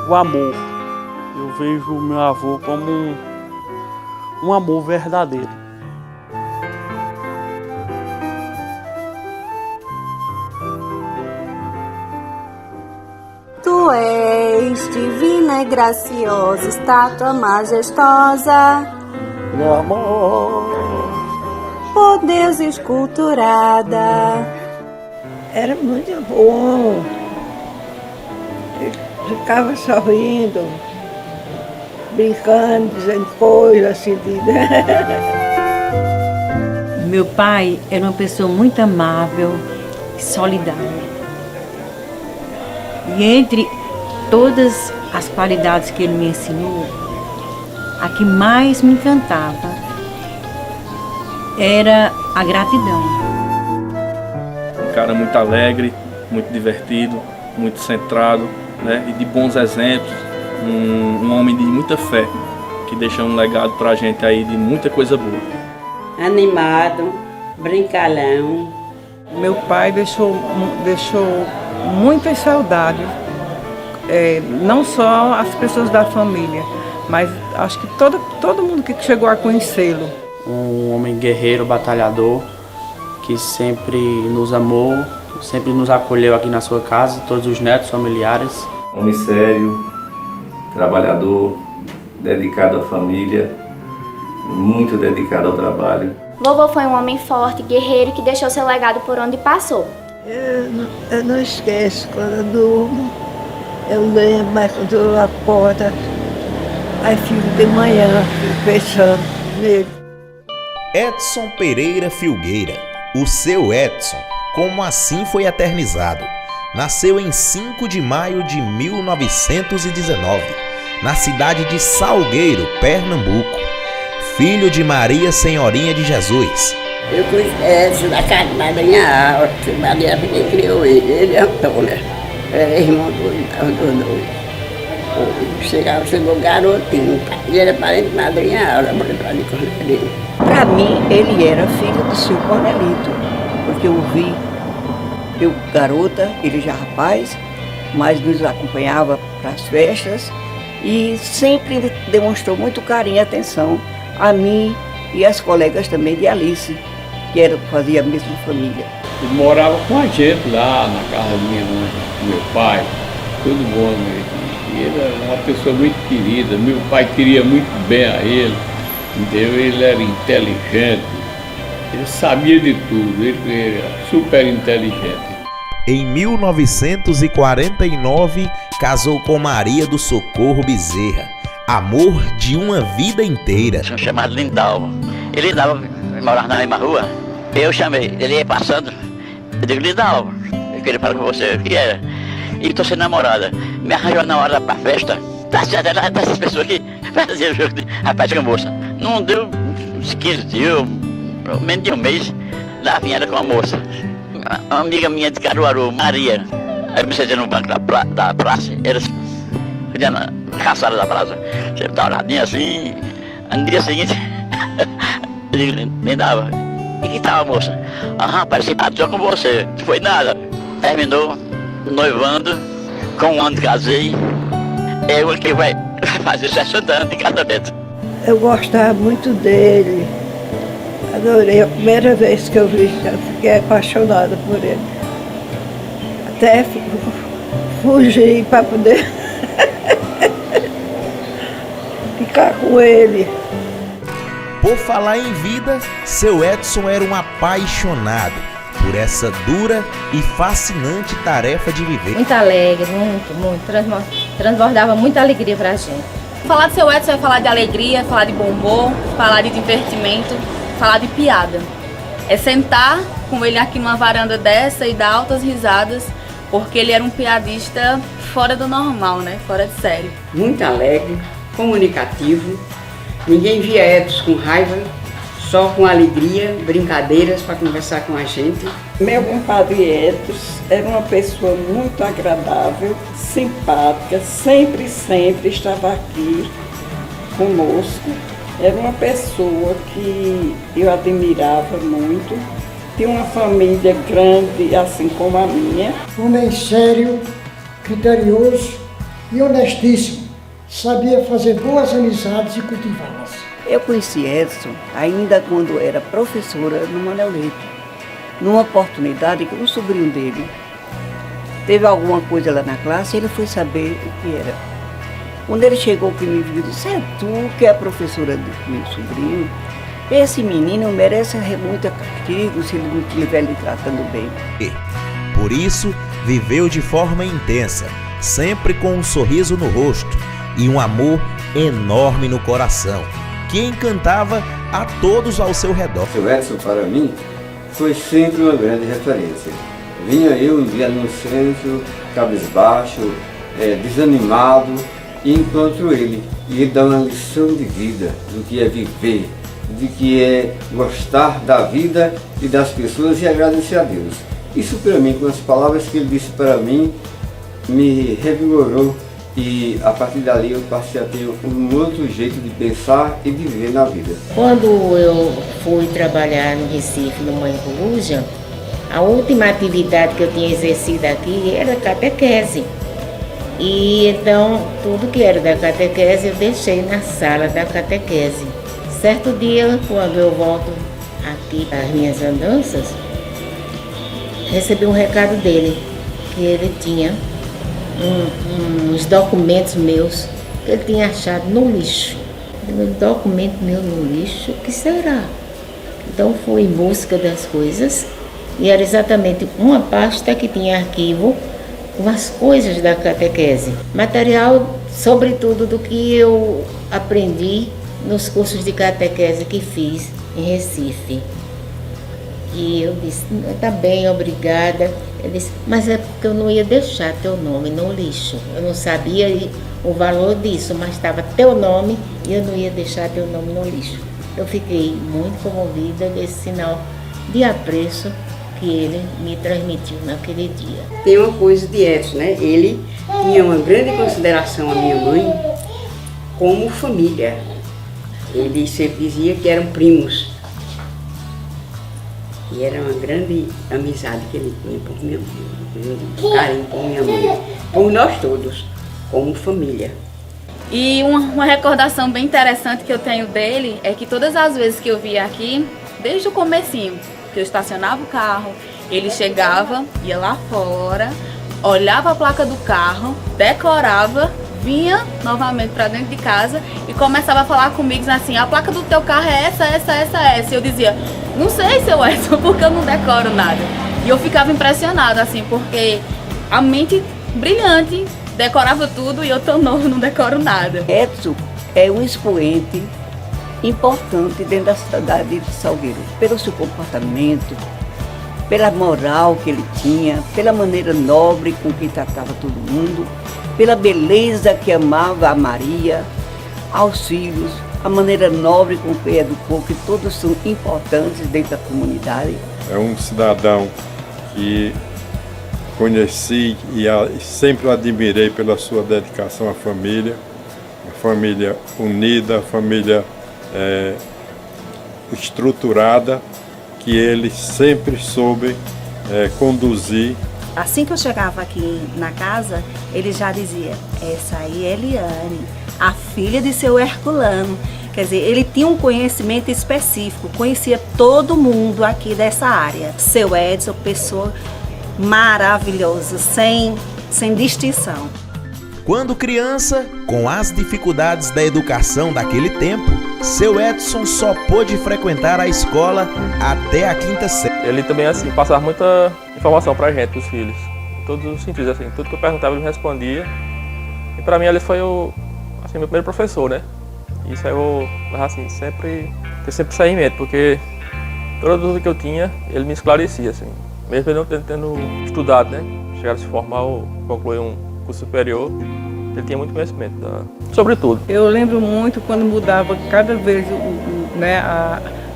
o amor. Eu vejo o meu avô como um amor verdadeiro. Tu és divina e graciosa, estátua majestosa, Meu amor, por Deus esculturada. era muito bom. Eu ficava sorrindo, brincando, dizendo coisas assim. Meu pai era uma pessoa muito amável e solidária. E entre todas as qualidades que ele me ensinou, a que mais me encantava era a gratidão. Um cara muito alegre, muito divertido, muito centrado, né? E de bons exemplos, um homem de muita fé, que deixa um legado pra gente aí de muita coisa boa. Animado, brincalhão. Meu pai deixou muitas saudades, não só as pessoas da família, mas acho que todo mundo que chegou a conhecê-lo. Um homem guerreiro, batalhador, que sempre nos amou, sempre nos acolheu aqui na sua casa, todos os netos, familiares. Homem sério, trabalhador, dedicado à família, muito dedicado ao trabalho. Vovô foi um homem forte, guerreiro, que deixou seu legado por onde passou. Eu não esqueço quando eu durmo, eu lembro, mas quando eu acordo, aí fico de manhã pensando nele. Edson Pereira Filgueira, o seu Edson, como assim foi eternizado, nasceu em 5 de maio de 1919, na cidade de Salgueiro, Pernambuco, filho de Maria Senhorinha de Jesus. Eu conheço da casa da Madrinha Alta, Maria quem criou ele e Antônia. Era irmão dos dois. Chegou garotinho, e era parente de Madrinha Alta, Para mim, ele era filho do seu Cornelito, porque eu garota, ele já rapaz, mas nos acompanhava para as festas e sempre demonstrou muito carinho e atenção a mim e as colegas também de Alice, que fazia a mesma família. Ele morava com a gente lá na casa da minha mãe, do meu pai, todo mundo. E ele era uma pessoa muito querida, meu pai queria muito bem a ele, entendeu? Ele era inteligente, ele sabia de tudo, ele era super inteligente. Em 1949, casou com Maria do Socorro Bezerra, amor de uma vida inteira. Chamado Lindalva. Ele morava na mesma rua. Eu chamei, ele ia passando. Eu digo, Lindalva, eu queria falar com você, o que era? E tô sem namorada. Me arranjou na hora pra festa. Tá certo, era dessas pessoas que faziam jogo de rapaz com a moça. Não deu uns 15 dias, menos de um mês, lá vinha com a moça. Uma amiga minha de Caruaru, Maria. Aí eu me sentei no banco da praça, eles na caçada da praça. Sempre tá olhadinha assim. No dia seguinte, eu digo, me dava. E que tal, moça? Parece que bateu com você. Não foi nada. Terminou noivando, com um ano casei. Eu que vai fazer 60 anos de casamento. Eu gostava muito dele. Adorei. A primeira vez que eu vi, eu fiquei apaixonada por ele. Até fugi para poder ficar com ele. Por falar em vida, seu Edson era um apaixonado por essa dura e fascinante tarefa de viver. Muito alegre, muito. Transbordava muita alegria pra gente. Falar do seu Edson é falar de alegria, falar de bom humor, falar de divertimento, falar de piada. É sentar com ele aqui numa varanda dessa e dar altas risadas, porque ele era um piadista fora do normal, né? Fora de série. Muito alegre, comunicativo. Ninguém via Edson com raiva, só com alegria, brincadeiras para conversar com a gente. Meu compadre Edson era uma pessoa muito agradável, simpática, sempre estava aqui conosco. Era uma pessoa que eu admirava muito. Tinha uma família grande, assim como a minha. Homem sério, criterioso e honestíssimo. Sabia fazer boas amizades e cultivá-las. Eu conheci Edson ainda quando era professora no Manuel Leite. Numa oportunidade que um sobrinho dele teve alguma coisa lá na classe, ele foi saber o que era. Quando ele chegou para mim e disse: é tu que é a professora do meu sobrinho? Esse menino merece muito castigo se ele não estiver lhe tratando bem. Por isso, viveu de forma intensa, sempre com um sorriso no rosto e um amor enorme no coração, que encantava a todos ao seu redor. O Edson, para mim, foi sempre uma grande referência. Vinha eu um dia no centro, cabisbaixo, desanimado, e encontro ele. E ele dá uma lição de vida, do que é viver, de que é gostar da vida e das pessoas e agradecer a Deus. Isso para mim, com as palavras que ele disse para mim, me revigorou e a partir dali eu passei a ter um outro jeito de pensar e de viver na vida. Quando eu fui trabalhar no Recife, no Mãe Coruja, a última atividade que eu tinha exercido aqui era catequese. E então, tudo que era da catequese eu deixei na sala da catequese. Certo dia, quando eu volto aqui às minhas andanças, recebi um recado dele, que ele tinha uns documentos meus que ele tinha achado no lixo. Um documento meu no lixo, o que será? Então fui em busca das coisas e era exatamente uma pasta que tinha arquivo com as coisas da catequese. Material, sobretudo, do que eu aprendi nos cursos de catequese que fiz em Recife. E eu disse: tá bem, obrigada. Ele disse: mas é porque eu não ia deixar teu nome no lixo. Eu não sabia o valor disso, mas estava teu nome e eu não ia deixar teu nome no lixo. Eu fiquei muito comovida desse sinal de apreço que ele me transmitiu naquele dia. Tem uma coisa de Edson, né? Ele tinha uma grande consideração a minha mãe como família. Ele sempre dizia que eram primos. E era uma grande amizade que ele tinha por minha mãe, um grande carinho por minha mãe, por nós todos, como família. E uma recordação bem interessante que eu tenho dele é que todas as vezes que eu via aqui, desde o comecinho, que eu estacionava o carro, ele chegava, ia lá fora, olhava a placa do carro, decorava, vinha novamente para dentro de casa e começava a falar comigo assim: a placa do teu carro é essa. E eu dizia: não sei, seu Edson, porque eu não decoro nada. E eu ficava impressionada, assim, porque a mente brilhante, decorava tudo e eu tão novo, não decoro nada. Edson é um expoente importante dentro da cidade de Salgueiro, pelo seu comportamento, pela moral que ele tinha, pela maneira nobre com que tratava todo mundo, pela beleza que amava a Maria, aos filhos, a maneira nobre com que educou, que todos são importantes dentro da comunidade. É um cidadão que conheci e sempre o admirei pela sua dedicação à família, uma família unida, família estruturada, que ele sempre soube conduzir. Assim que eu chegava aqui na casa, ele já dizia: essa aí é Eliane, a filha de seu Herculano. Quer dizer, ele tinha um conhecimento específico, conhecia todo mundo aqui dessa área. Seu Edson, pessoa maravilhosa, sem distinção. Quando criança, com as dificuldades da educação daquele tempo, seu Edson só pôde frequentar a escola até a 5ª série. Ele também assim passava muita informação pra gente, os filhos. Em todos os sentidos, assim, tudo que eu perguntava ele me respondia. E pra mim ele foi meu primeiro professor, né? Isso aí eu assim, sempre saí em mente, porque toda dúvida que eu tinha, ele me esclarecia, assim. Mesmo eu não tendo estudado, né? Chegar a se formar ou concluir um curso superior, ele tinha muito conhecimento sobre tudo. Eu lembro muito quando mudava cada vez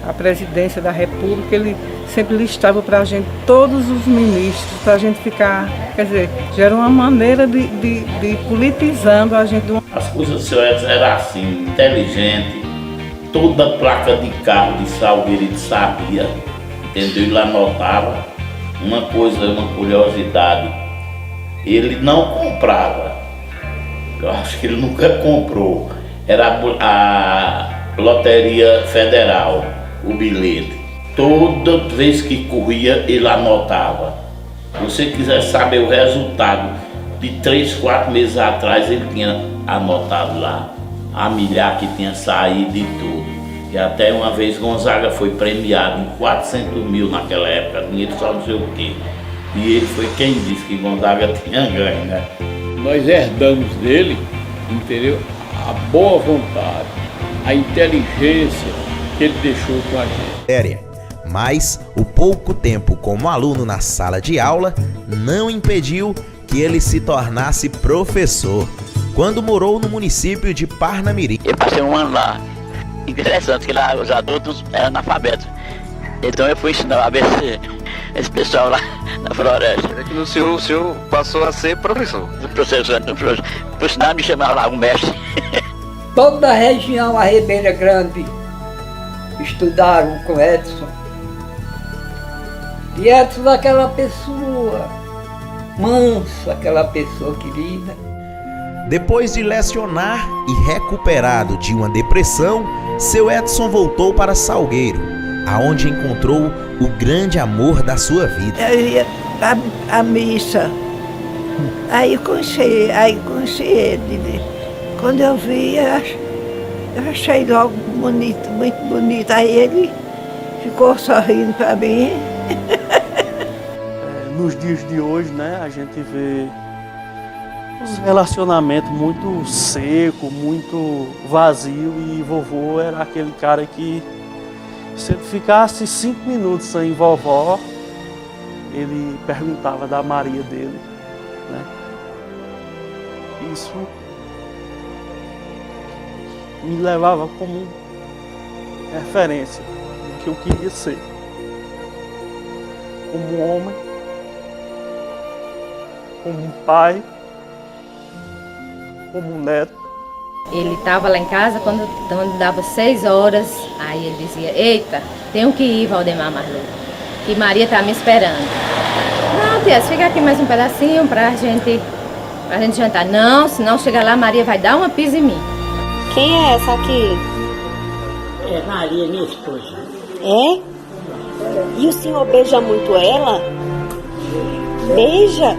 a presidência da República, ele sempre listava para a gente todos os ministros, para a gente ficar, quer dizer, já era uma maneira de politizando a gente. As coisas do seu Edson era assim, inteligente, toda placa de carro de Salgueiro ele sabia, entendeu? Ele anotava. Uma curiosidade, ele não comprava, eu acho que ele nunca comprou. Era a Loteria Federal, o bilhete. Toda vez que corria, ele anotava. Se você quiser saber o resultado de 3, 4 meses atrás, ele tinha anotado lá a milhar que tinha saído e tudo. E até uma vez Gonzaga foi premiado em 400 mil naquela época, dinheiro só não sei o quê. E ele foi quem disse que Gonzaga tinha ganho, né? Nós herdamos dele, entendeu? A boa vontade, a inteligência que ele deixou com a gente. Mas o pouco tempo como aluno na sala de aula não impediu que ele se tornasse professor, quando morou no município de Parnamirim. Eu passei um ano lá. Interessante que lá os adultos eram analfabetos. Então eu fui ensinar o ABC, esse pessoal lá na floresta. É que no senhor passou a ser professor. Professor. Por sinal me chamavam lá um mestre. Toda a região, a Ribeira Grande, estudaram com Edson. E Edson é aquela pessoa mansa, aquela pessoa querida. Depois de lecionar e recuperado de uma depressão, seu Edson voltou para Salgueiro, aonde encontrou o grande amor da sua vida. Eu ia à missa, aí conheci ele. Quando eu vi, eu achei logo bonito, muito bonito. Aí ele ficou sorrindo para mim. Nos dias de hoje, né, a gente vê os relacionamentos muito seco, muito vazio, e vovô era aquele cara que, se ele ficasse 5 minutos sem vovó, ele perguntava da Maria dele, né? Isso me levava como referência do que eu queria ser, como homem, como um pai, como um neto. Ele estava lá em casa quando dava 6 horas, aí ele dizia: eita, tenho que ir, Valdemar Marlon, que Maria está me esperando. Não, tia, fica aqui mais um pedacinho pra gente jantar. Não, senão chegar lá, Maria vai dar uma pisa em mim. Quem é essa aqui? É Maria, minha esposa. É? E o senhor beija muito ela? Beija?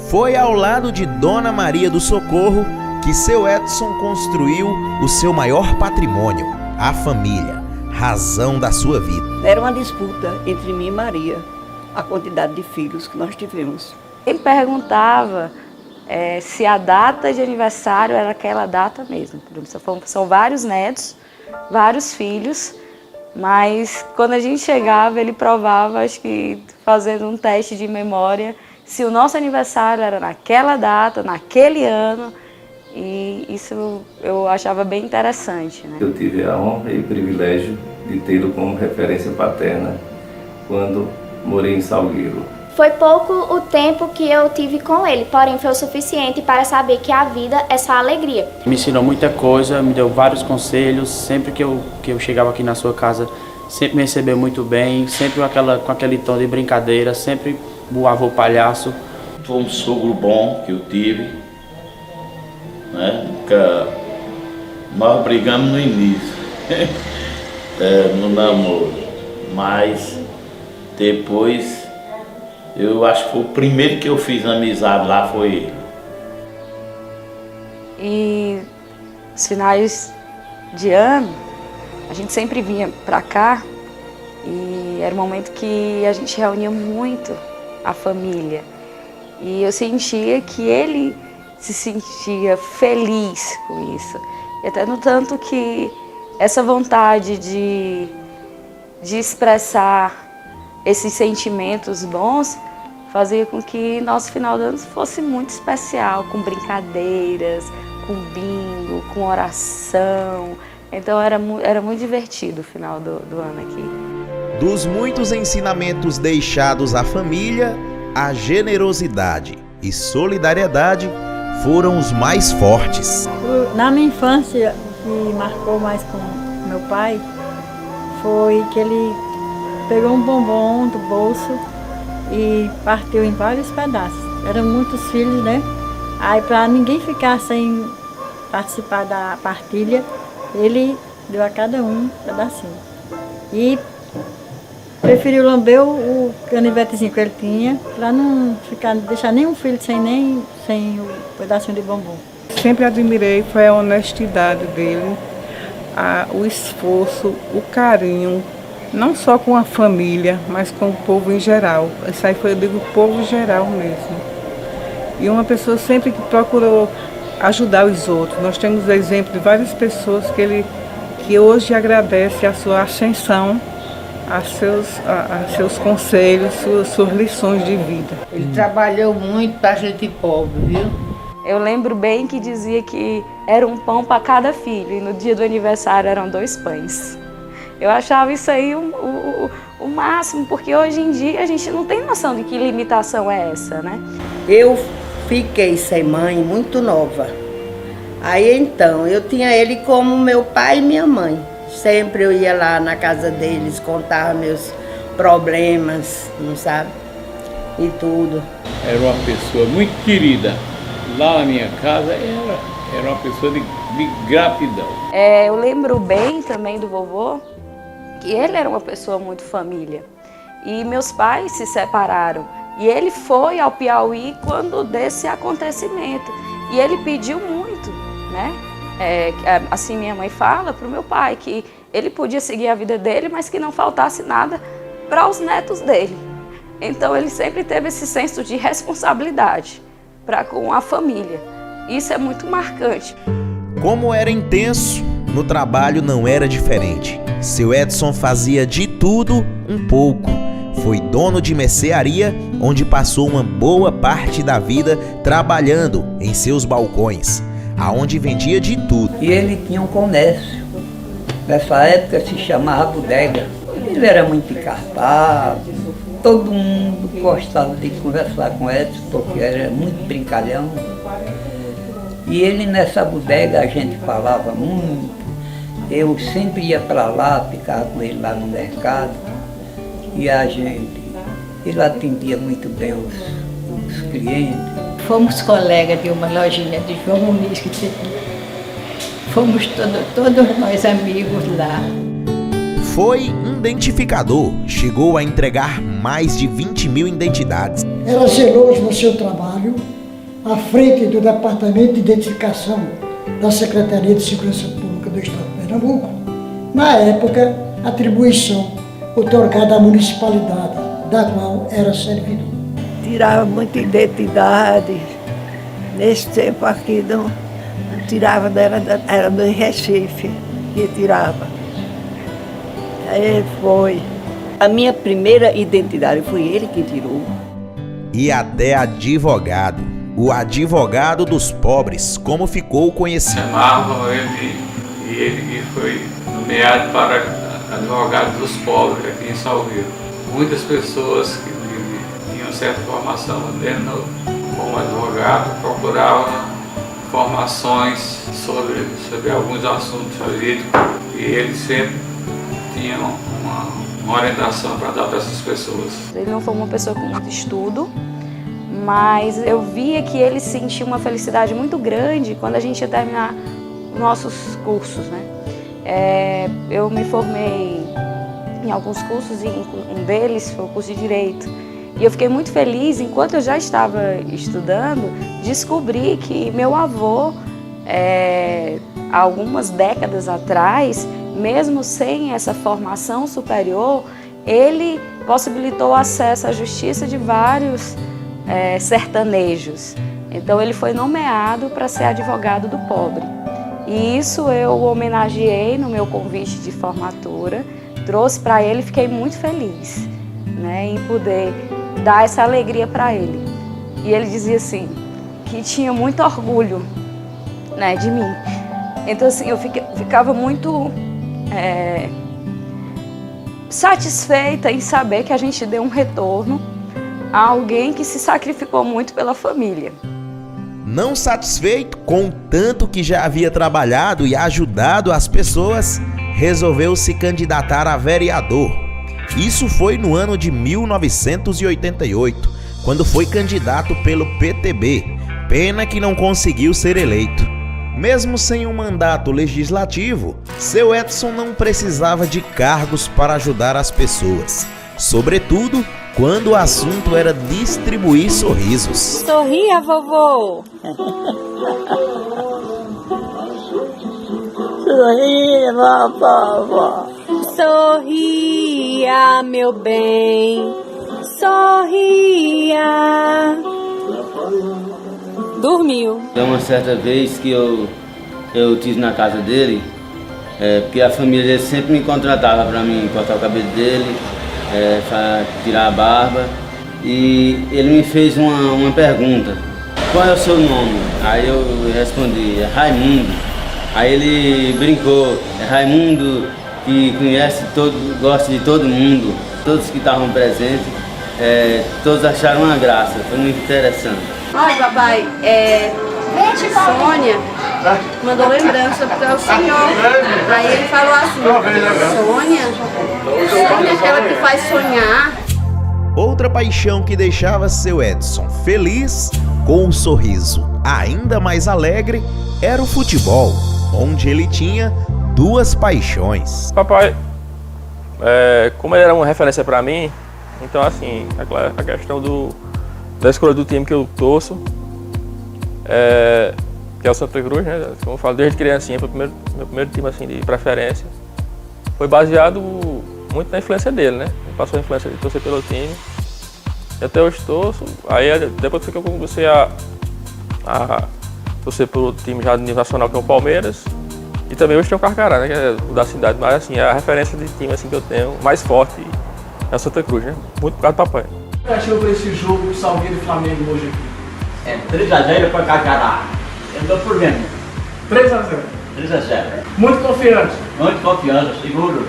Foi ao lado de Dona Maria do Socorro que seu Edson construiu o seu maior patrimônio, a família, razão da sua vida. Era uma disputa entre mim e Maria, a quantidade de filhos que nós tivemos. Ele perguntava se a data de aniversário era aquela data mesmo. São vários netos, vários filhos, mas quando a gente chegava, ele provava, acho que fazendo um teste de memória, se o nosso aniversário era naquela data, naquele ano, e isso eu achava bem interessante, né? Eu tive a honra e o privilégio de tê-lo como referência paterna quando morei em Salgueiro. Foi pouco o tempo que eu tive com ele, porém foi o suficiente para saber que a vida é só alegria. Me ensinou muita coisa, me deu vários conselhos. Sempre que eu chegava aqui na sua casa, sempre me recebeu muito bem, sempre com aquele tom de brincadeira, sempre o avô palhaço. Foi um sogro bom que eu tive, né? Nós brigamos no início, no namoro, mas depois eu acho que foi o primeiro que eu fiz amizade lá foi ele. E nos finais de ano, a gente sempre vinha pra cá e era um momento que a gente reunia muito a família. E eu sentia que ele se sentia feliz com isso. E até no tanto que essa vontade de expressar esses sentimentos bons fazia com que nosso final de ano fosse muito especial, com brincadeiras, com bingo, com oração. Então era muito divertido o final do ano aqui. Dos muitos ensinamentos deixados à família, a generosidade e solidariedade foram os mais fortes. Na minha infância, o que marcou mais com meu pai foi que ele pegou um bombom do bolso e partiu em vários pedaços. Eram muitos filhos, né? Aí, para ninguém ficar sem participar da partilha, ele deu a cada um pedacinho. E preferiu lamber o canivetezinho que ele tinha, para não deixar nenhum filho sem o pedacinho de bombom. Sempre admirei foi a honestidade dele, o esforço, o carinho, não só com a família, mas com o povo em geral. Isso aí foi, eu digo, o povo geral mesmo. E uma pessoa sempre que procurou ajudar os outros. Nós temos exemplo de várias pessoas que hoje agradecem a sua ascensão, a seus conselhos, suas lições de vida. Ele trabalhou muito para a gente pobre, viu? Eu lembro bem que dizia que era um pão para cada filho e no dia do aniversário eram 2 pães. Eu achava isso aí o máximo, porque hoje em dia a gente não tem noção de que limitação é essa, né? Eu fiquei sem mãe muito nova. Aí então, eu tinha ele como meu pai e minha mãe. Sempre eu ia lá na casa deles, contava meus problemas, não sabe? E tudo. Era uma pessoa muito querida. Lá na minha casa era uma pessoa de gratidão. Eu lembro bem também do vovô, que ele era uma pessoa muito família. E meus pais se separaram. E ele foi ao Piauí quando desse acontecimento. E ele pediu muito, né? Assim minha mãe fala para o meu pai, que ele podia seguir a vida dele, mas que não faltasse nada para os netos dele. Então ele sempre teve esse senso de responsabilidade para com a família. Isso é muito marcante. Como era intenso, no trabalho não era diferente. Seu Edson fazia de tudo um pouco. Foi dono de mercearia, onde passou uma boa parte da vida trabalhando em seus balcões, aonde vendia de tudo. E ele tinha um comércio. Nessa época se chamava bodega. Ele era muito encartado. Todo mundo gostava de conversar com Edson, porque era muito brincalhão. E ele nessa bodega a gente falava muito. Eu sempre ia para lá, ficava com ele lá no mercado. E ele atendia muito bem os clientes. Fomos colegas de uma lojinha de João Muniz que tinha. Fomos todos nós amigos lá. Foi identificador, chegou a entregar mais de 20 mil identidades. Era zeloso no seu trabalho, à frente do Departamento de Identificação da Secretaria de Segurança Pública do Estado de Pernambuco, na época, atribuição otorgada à municipalidade, da qual era servidor. Tirava muita identidade. Nesse tempo aqui, não tirava, era do Recife que tirava. Aí foi. A minha primeira identidade foi ele que tirou. E até advogado. O advogado dos pobres, como ficou conhecido. Chamavam ele e ele foi nomeado para advogado dos pobres aqui em Salgueiro. Muitas pessoas que tinham certa formação dentro como advogado procuravam informações sobre alguns assuntos jurídicos e ele sempre tinha uma orientação para dar para essas pessoas. Ele não foi uma pessoa com muito estudo, mas eu via que ele sentia uma felicidade muito grande quando a gente ia terminar nossos cursos, né? Eu me formei em alguns cursos e um deles foi o curso de Direito. E eu fiquei muito feliz, enquanto eu já estava estudando, descobri que meu avô, algumas décadas atrás, mesmo sem essa formação superior, ele possibilitou acesso à justiça de vários sertanejos. Então ele foi nomeado para ser advogado do pobre. E isso eu homenageei no meu convite de formatura, trouxe para ele e fiquei muito feliz, né, em poder dar essa alegria para ele. E ele dizia assim, que tinha muito orgulho, né, de mim. Então assim, eu ficava muito satisfeita em saber que a gente deu um retorno a alguém que se sacrificou muito pela família. Não satisfeito com o tanto que já havia trabalhado e ajudado as pessoas, resolveu se candidatar a vereador. Isso foi no ano de 1988, quando foi candidato pelo PTB, pena que não conseguiu ser eleito. Mesmo sem um mandato legislativo, seu Edson não precisava de cargos para ajudar as pessoas, sobretudo quando o assunto era distribuir sorrisos. Sorria, vovô! Sorria, vovó. Sorria, meu bem, sorria. Dormiu. Uma certa vez que eu estive na casa dele, porque a família dele sempre me contratava para mim cortar o cabelo dele, para tirar a barba, e ele me fez uma pergunta: qual é o seu nome? Aí eu respondi: é Raimundo. Aí ele brincou: é Raimundo que conhece gosta de todo mundo. Todos que estavam presentes, todos acharam uma graça, foi muito interessante. Olha, papai, Sônia mandou lembrança para o senhor. Aí ele falou assim: Sônia é aquela que faz sonhar. Outra paixão que deixava seu Edson feliz, com um sorriso ainda mais alegre, era o futebol, onde ele tinha duas paixões. Papai, como ele era uma referência para mim, então assim, a questão da escolha do time que eu torço, que é o Santa Cruz, né? Como eu falo, desde criancinha, foi meu primeiro time assim, de preferência. Foi baseado muito na influência dele, né? Ele passou a influência de torcer pelo time. E até hoje torço. Aí depois que eu comecei a torcer pelo time já de nível nacional, que é o Palmeiras. E também hoje tem o Carcará, né? Que é o da cidade. Mas assim, a referência de time assim, que eu tenho mais forte é o Santa Cruz, né? Muito por causa do papai. O que achou para esse jogo Salgueiro e Flamengo hoje aqui? 3-0 para Carcará. Eu estou por dentro. 3-0. 3-0. Muito confiante. Muito confiante, seguro.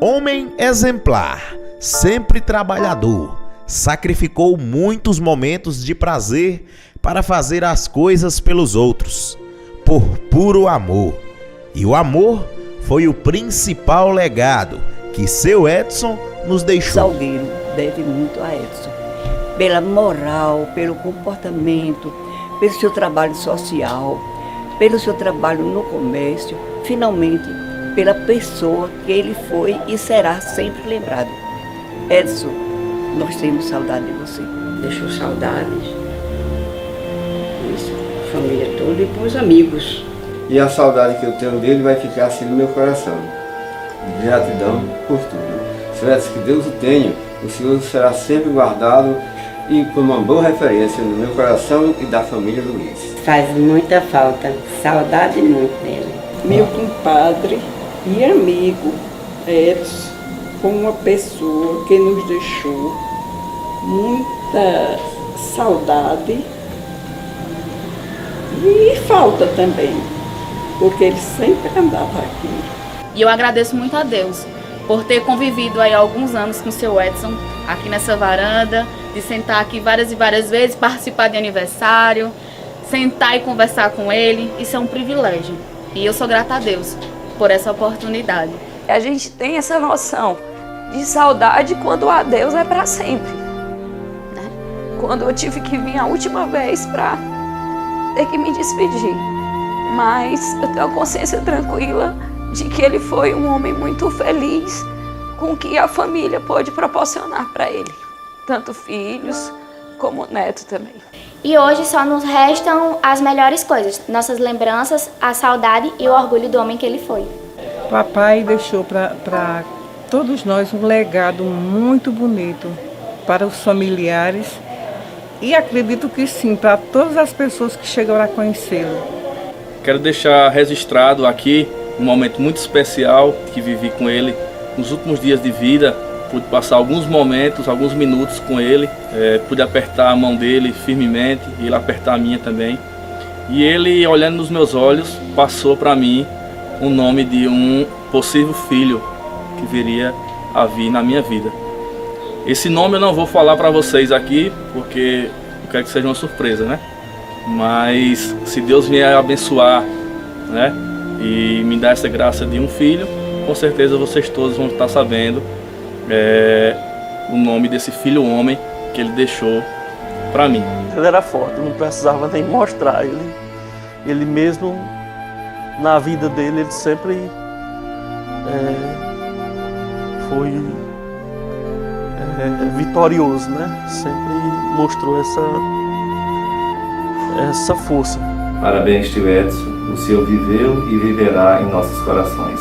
Homem exemplar, sempre trabalhador, sacrificou muitos momentos de prazer para fazer as coisas pelos outros, por puro amor. E o amor foi o principal legado que seu Edson nos deixou. Salgueiro deve muito a Edson, pela moral, pelo comportamento, pelo seu trabalho social, pelo seu trabalho no comércio, finalmente pela pessoa que ele foi e será sempre lembrado. Edson, nós temos saudade de você. Deixou saudades. Isso, família toda e para os amigos. E a saudade que eu tenho dele vai ficar assim no meu coração. Gratidão por tudo. Seu Edson, que Deus o tenha, o Senhor será sempre guardado e com uma boa referência no meu coração e da família Luiz. Faz muita falta, saudade muito dele. Meu compadre e amigo Edson foi uma pessoa que nos deixou muita saudade e falta também, porque ele sempre andava aqui. E eu agradeço muito a Deus por ter convivido aí há alguns anos com o seu Edson, aqui nessa varanda, de sentar aqui várias e várias vezes, participar de aniversário, sentar e conversar com ele. Isso é um privilégio. E eu sou grata a Deus por essa oportunidade. A gente tem essa noção de saudade quando a Deus é para sempre, né? Quando eu tive que vir a última vez para ter que me despedir. Mas eu tenho a consciência tranquila de que ele foi um homem muito feliz com o que a família pôde proporcionar para ele. Tanto filhos como neto também. E hoje só nos restam as melhores coisas, nossas lembranças, a saudade e o orgulho do homem que ele foi. Papai deixou para todos nós um legado muito bonito para os familiares e acredito que sim, para todas as pessoas que chegaram a conhecê-lo. Quero deixar registrado aqui um momento muito especial que vivi com ele nos últimos dias de vida. Pude passar alguns momentos, alguns minutos com ele, pude apertar a mão dele firmemente e ele apertar a minha também. E ele, olhando nos meus olhos, passou para mim o nome de um possível filho que viria a vir na minha vida. Esse nome eu não vou falar para vocês aqui, porque eu quero que seja uma surpresa, né? Mas se Deus vier abençoar, né, e me dar essa graça de um filho, com certeza vocês todos vão estar sabendo o nome desse filho homem que ele deixou para mim. Ele era forte, não precisava nem mostrar. Ele mesmo, na vida dele, ele sempre foi vitorioso, né? Sempre mostrou essa força. Parabéns, tio Edson. O senhor viveu e viverá em nossos corações.